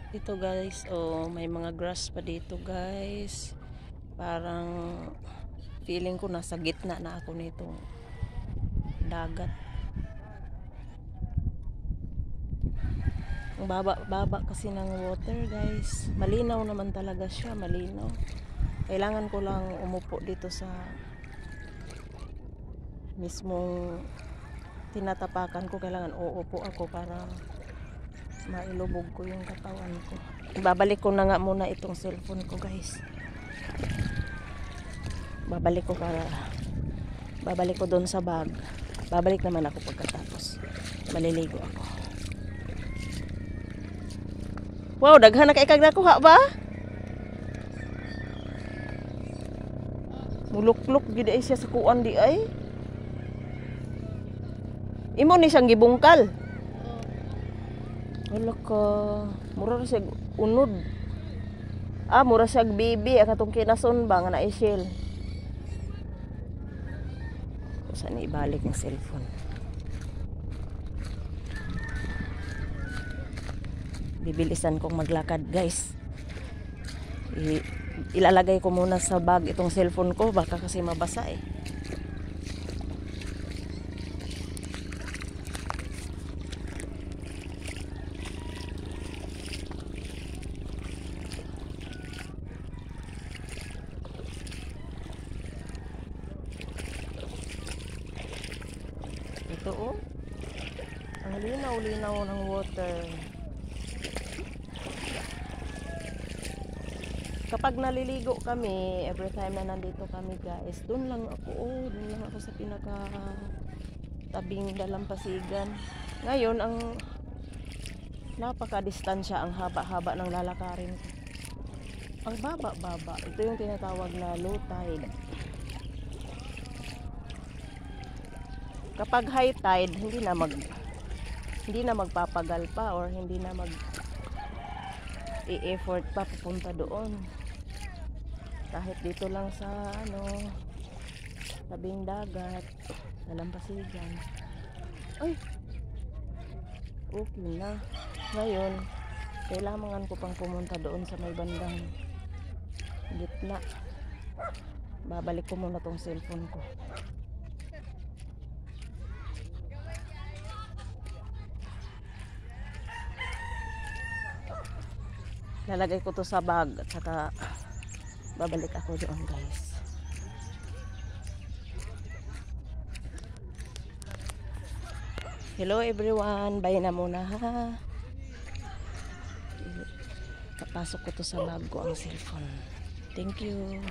Dito guys, oh, may mga grass pa dito guys. Parang feeling ko nasa gitna na ako nitong dagat. Ang baba kasi ng water guys. Malinaw naman talaga siya, malinaw. Kailangan ko lang umupo dito sa mismong tinatapakan ko. Kailangan uupo ako para mailubog ko yung katawan ko. Babalik ko na nga muna itong cellphone ko guys. Babalik ko doon sa bag. Babalik naman ako pagkatapos maliligo ako. Wow, daghan na kay kag nakuha ba? Muluk-luk gid ay siya sa kuan di ay. Imo ni siyang gibungkal. Wala ka, mura siya unod. Mura siya bibi katong kinason ba nga na i-shell. Saan ibalik ang cellphone? Bibilisan kong maglakad guys. Ilalagay ko muna sa bag itong cellphone ko, baka kasi mabasa eh. Ito oh, ang linaw-linaw ng water. Kapag naliligo kami, every time na nandito kami guys, doon lang ako sa pinaka tabing dalampasigan. Ngayon, ang napaka-distansya, ang haba-haba ng lalakarin ko. Ang baba-baba, ito yung tinatawag na low tide. Kapag high tide, hindi na magpapagal pa or hindi na i-effort pa pupunta doon. Kahit dito lang sa tabing dagat, dalampasigan. Ay, okay na. Ngayon, kailangan ko pang pumunta doon sa may bandang gitna. Babalik ko muna tong cellphone ko. Lalagay ko to sa bag at saka babalik ako doon guys. Hello everyone, bye na muna ha. Papasok ko to sa bag ko ang cellphone. Thank you.